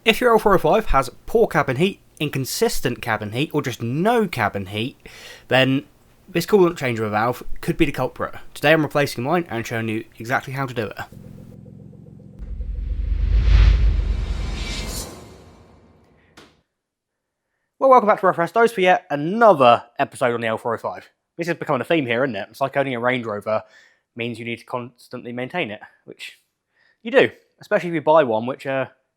If your L405 has poor cabin heat, inconsistent cabin heat, or just no cabin heat, then this coolant changeover valve could be the culprit. Today I'm replacing mine and showing you exactly how to do it. Well, welcome back to Refrestos for yet another episode on the L405. This is becoming a theme here, isn't it? It's like owning a Range Rover means you need to constantly maintain it, which you do, especially if you buy one which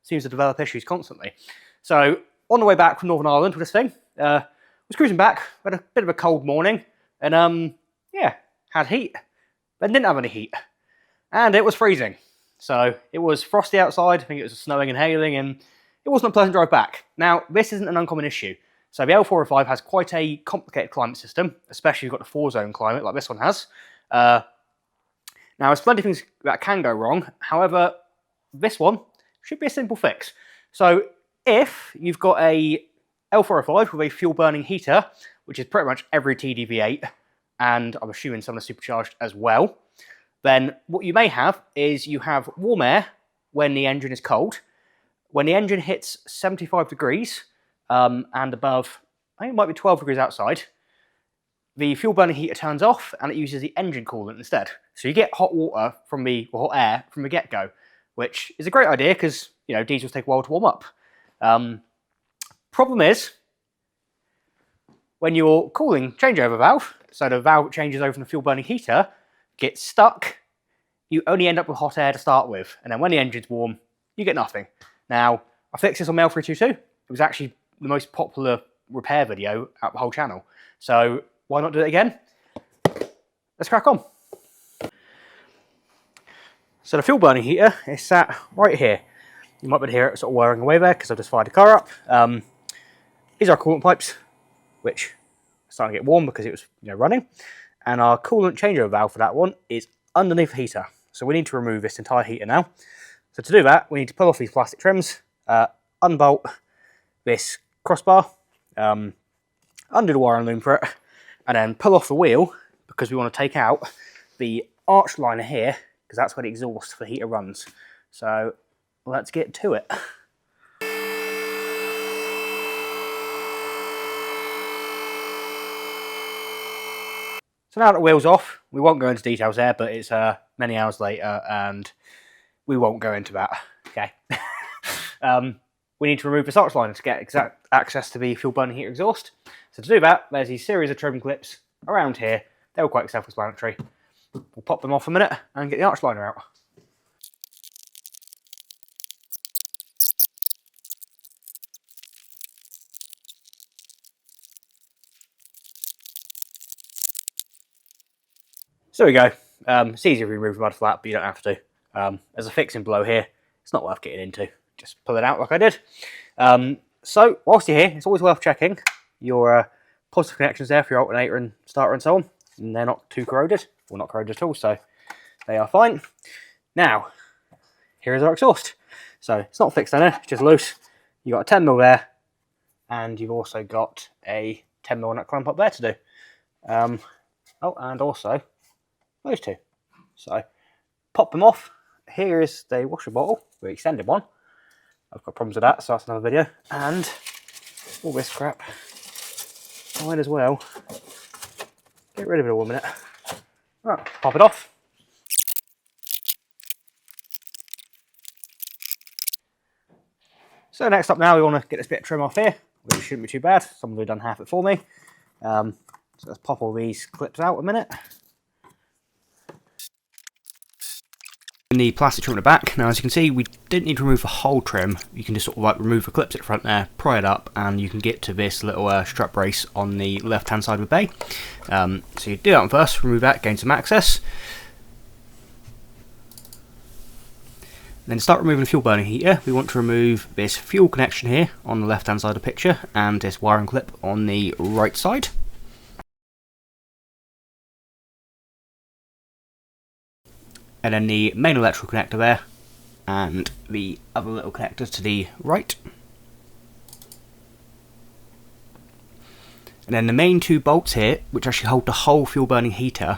seems to develop issues constantly. So, on the way back from Northern Ireland with this thing, was cruising back, had a bit of a cold morning, and yeah, had heat, but didn't have any heat. And it was freezing. So, it was frosty outside, I think it was snowing and hailing, and it wasn't a pleasant drive back. Now, this isn't an uncommon issue. So the L405 has quite a complicated climate system, especially if you've got the 4-zone climate like this one has. Now, there's plenty of things that can go wrong. However, this one should be a simple fix. So if you've got a L405 with a fuel-burning heater, which is pretty much every TDV8, and I'm assuming some are supercharged as well, then what you may have is you have warm air when the engine is cold. When the engine hits 75 degrees and above, I think it might be 12 degrees outside, the fuel burning heater turns off and it uses the engine coolant instead. So you get hot water from the, or hot air from the get-go, which is a great idea because, you know, diesels take a while to warm up. Problem is, when your cooling changeover valve, so the valve that changes over from the fuel burning heater, gets stuck, you only end up with hot air to start with. And then when the engine's warm, you get nothing. Now, I fixed this on my L322. It was actually the most popular repair video out the whole channel. So why not do it again? Let's crack on. So the fuel burning heater is sat right here. You might be able to hear it sort of whirring away there because I've just fired the car up. These are our coolant pipes, which are starting to get warm because it was, you know, running. And our coolant changeover valve for that one is underneath the heater. So we need to remove this entire heater now. So to do that, we need to pull off these plastic trims, unbolt this crossbar, undo the wire and loom for it, and then pull off the wheel because we want to take out the arch liner here because that's where the exhaust for the heater runs. So let's get to it. So now that the wheel's off, we won't go into details there, but it's many hours later and we won't go into that, okay? We need to remove this arch liner to get exact access to the fuel burning heater exhaust. So to do that, there's a series of trim clips around here. They're all quite self-explanatory. We'll pop them off a minute and get the arch liner out. So there we go. It's easy to remove the mud flat, but you don't have to. There's a fixing below here. It's not worth getting into. Just pull it out like I did. So whilst you're here, it's always worth checking your positive connections there for your alternator and starter and so on. And they're not too corroded. Well, not corroded at all, so they are fine. Now, here is our exhaust. So it's not fixed in it, it's just loose. You've got a 10mm there, and you've also got a 10mm nut clamp up there to do. Oh, and also those two. So pop them off. Here is the washer bottle, the extended one. I've got problems with that, so that's another video. And all this crap, might as well get rid of it all in a minute. Right, pop it off. So next up now, we want to get this bit of trim off here, which shouldn't be too bad. Someone has done half it for me. So let's pop all these clips out a minute. The plastic trim at the back. Now, as you can see, we didn't need to remove the whole trim. You can just sort of like remove the clips at the front there, pry it up, and you can get to this little strap brace on the left hand side of the bay. So you do that one first, remove that, gain some access. Then start removing the fuel burning heater. We want to remove this fuel connection here on the left hand side of the picture and this wiring clip on the right side. And then the main electrical connector there, and the other little connectors to the right. And then the main two bolts here, which actually hold the whole fuel burning heater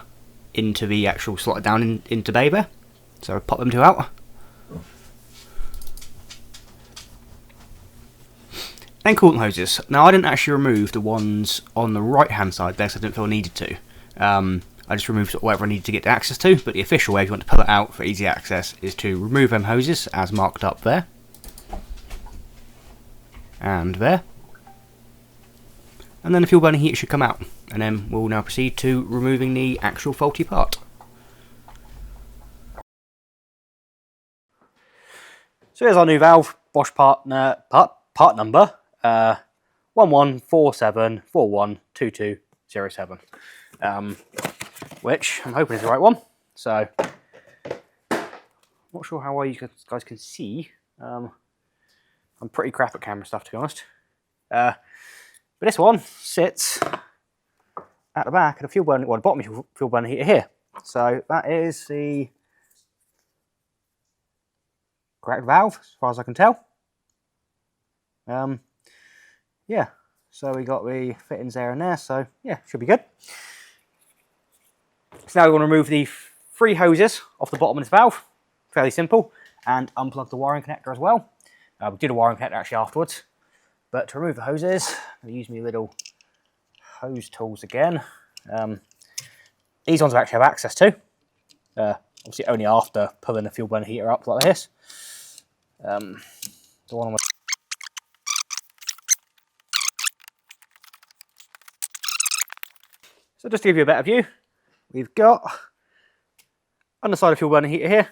into the actual slot down into bay there. So pop them two out. Then coolant hoses. Now I didn't actually remove the ones on the right hand side there because I didn't feel I needed to. I just removed whatever I needed to get access to, but the official way if you want to pull it out for easy access is to remove them hoses as marked up there. And there. And then the fuel burning heater should come out. And then we'll now proceed to removing the actual faulty part. So here's our new valve, Bosch part number 1147412207, which I'm hoping is the right one. So, not sure how well you guys can see. I'm pretty crap at camera stuff, to be honest. But this one sits at the back of the fuel burner, well, the bottom of the fuel burner heater here. So that is the correct valve, as far as I can tell. Yeah, so we got the fittings there and there, so yeah, should be good. So now we want to remove the 3 hoses off the bottom of this valve. Fairly simple, and unplug the wiring connector as well. We did a wiring connector actually afterwards, but to remove the hoses, I'll use my little hose tools again. These ones I actually have access to, obviously only after pulling the fuel burner heater up like this. The one on my So just to give you a better view, we've got underside of fuel burner heater here,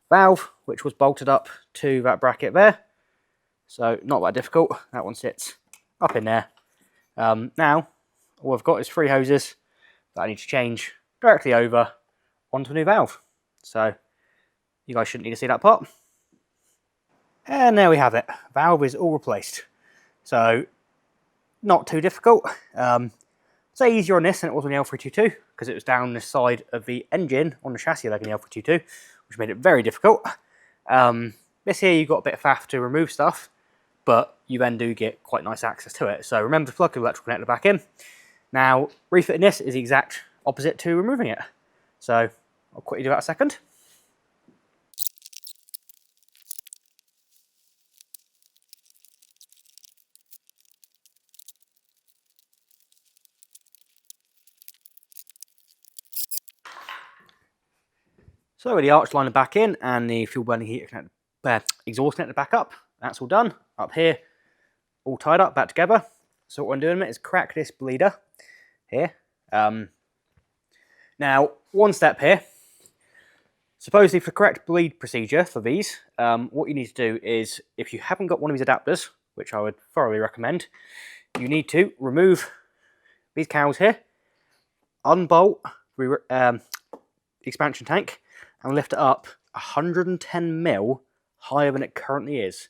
valve which was bolted up to that bracket there, so not that difficult. That one sits up in there. Now all I've got is 3 hoses that I need to change directly over onto a new valve, so you guys shouldn't need to see that part. And there we have it, valve is all replaced, so not too difficult. Say easier on this than it was on the L422 because it was down this side of the engine on the chassis leg in the L422, which made it very difficult. This here you've got a bit of faff to remove stuff, but you then do get quite nice access to it. So remember to plug the electrical connector back in. Now refitting this is the exact opposite to removing it. So I'll quickly do that a second. So with the arch liner back in and the fuel burning heater connector, exhaust connector back up, that's all done. Up here, all tied up, back together. So what I'm doing is crack this bleeder here. Now, one step here. Supposedly for correct bleed procedure for these, what you need to do is, if you haven't got one of these adapters, which I would thoroughly recommend, you need to remove these cowls here, unbolt the expansion tank, and lift it up 110 mil higher than it currently is,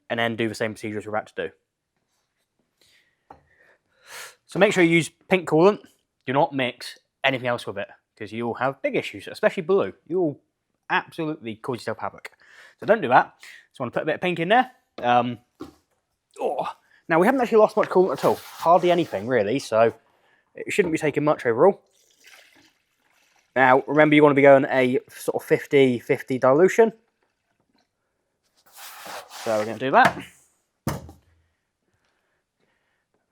and then do the same procedure as we're about to do. So make sure you use pink coolant. Do not mix anything else with it, because you'll have big issues, especially blue. You'll absolutely cause yourself havoc. So don't do that. So I want to put a bit of pink in there. Now we haven't actually lost much coolant at all. Hardly anything really, so it shouldn't be taking much overall. Now, remember you want to be going a sort of 50-50 dilution. So we're going to do that.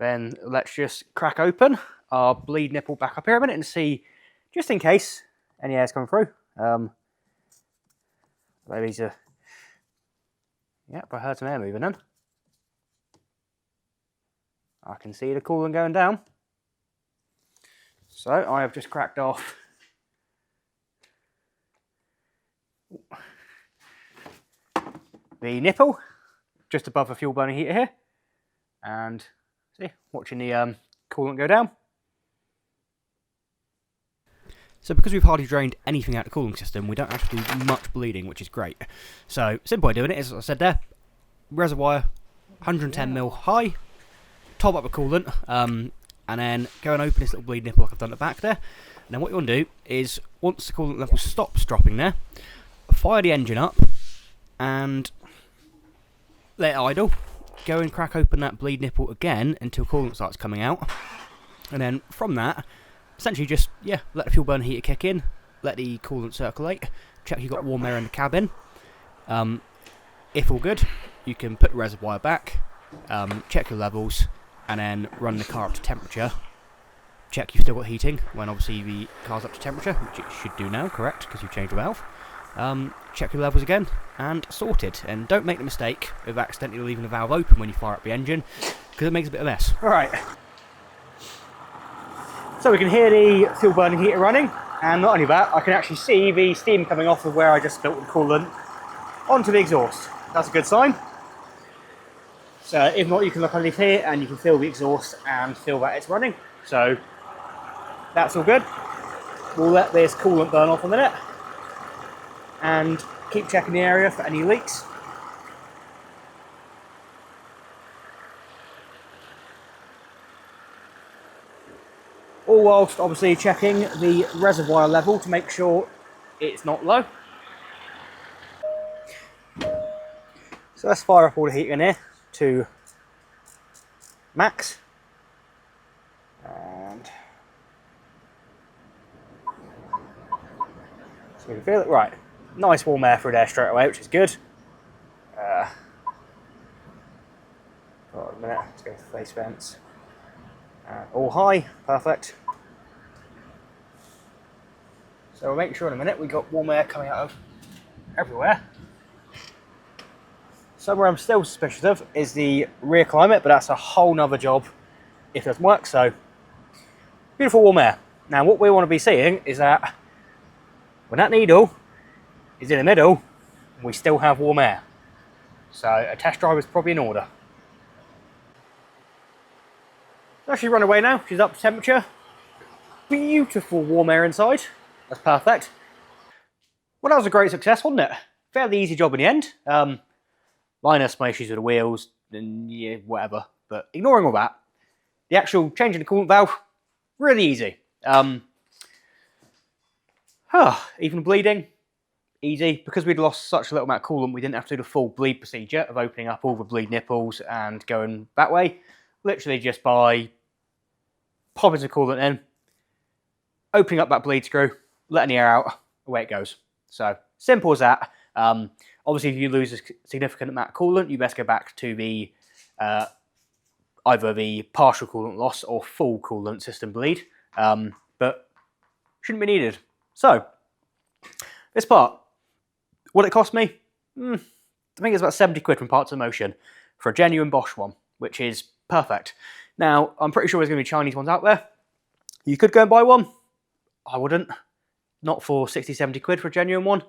Then let's just crack open our bleed nipple back up here a minute and see, just in case any air's coming through. These are, yep, I heard some air moving in. I can see the coolant going down. So I have just cracked off the nipple just above the fuel burning heater here, and see, watching the coolant go down. So because we've hardly drained anything out of the cooling system, we don't actually do much bleeding, which is great. So simple way of doing it is, as I said there, reservoir 110 mil high, top up the coolant, and then go and open this little bleed nipple like I've done at the back there. And then what you want to do is, once the coolant level stops dropping there, fire the engine up and let it idle. Go and crack open that bleed nipple again until coolant starts coming out. And then from that, essentially just, yeah, let the fuel burner heater kick in, let the coolant circulate, check you've got warm air in the cabin. If all good, you can put the reservoir back, check your levels, and then run the car up to temperature. Check you've still got heating when obviously the car's up to temperature, which it should do now, correct, because you've changed the valve. Check your levels again, and sort it. And don't make the mistake of accidentally leaving the valve open when you fire up the engine, because it makes a bit of a mess. Alright. So we can hear the fuel burning heater running, and not only that, I can actually see the steam coming off of where I just spilt the coolant onto the exhaust. That's a good sign. So if not, you can look underneath here and you can feel the exhaust and feel that it's running. So that's all good. We'll let this coolant burn off a minute and keep checking the area for any leaks. All whilst obviously checking the reservoir level to make sure it's not low. So let's fire up all the heat in here to max. And so we can feel it. Right, nice warm air through there straight away, which is good. Hold on a minute, let's go to face vents. All high, perfect. So we'll make sure in a minute we've got warm air coming out of everywhere. Somewhere I'm still suspicious of is the rear climate, but that's a whole nother job if it doesn't work. So beautiful warm air. Now what we want to be seeing is that when that needle is in the middle, we still have warm air. So a test drive is probably in order. She's run away now, she's up to temperature. Beautiful warm air inside, that's perfect. Well, that was a great success, wasn't it? Fairly easy job in the end. Minus my issues with the wheels and yeah, whatever. But ignoring all that, the actual changing the coolant valve, really easy. Even bleeding, easy. Because we'd lost such a little amount of coolant, we didn't have to do the full bleed procedure of opening up all the bleed nipples and going that way. Literally just by popping some coolant in, opening up that bleed screw, letting the air out, away it goes. So, simple as that. Obviously, if you lose a significant amount of coolant, you best go back to the either the partial coolant loss or full coolant system bleed, but shouldn't be needed. So, this part, what it cost me? I think it's about 70 quid from Parts of Motion for a genuine Bosch one, which is perfect. Now, I'm pretty sure there's going to be Chinese ones out there. You could go and buy one. I wouldn't. Not for 60, 70 quid for a genuine one.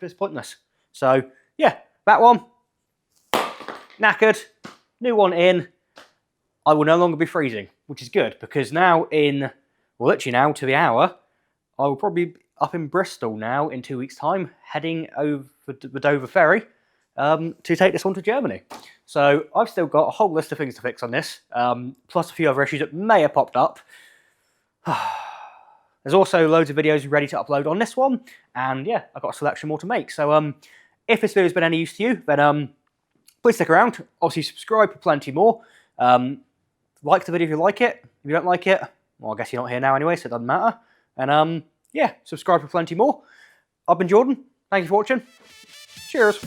It's pointless. So, yeah, that one. Knackered. New one in. I will no longer be freezing, which is good, because now in, well, literally now to the hour, I will probably be up in Bristol now in 2 weeks' time, heading over the Dover Ferry to take this one to Germany. So I've still got a whole list of things to fix on this, plus a few other issues that may have popped up. There's also loads of videos ready to upload on this one, and yeah, I've got a selection more to make. So if this video's been any use to you, then please stick around. Obviously subscribe for plenty more. Like the video if you like it. If you don't like it, well, I guess you're not here now anyway, so it doesn't matter. And yeah, subscribe for plenty more. I've been Jordan. Thank you for watching. Cheers.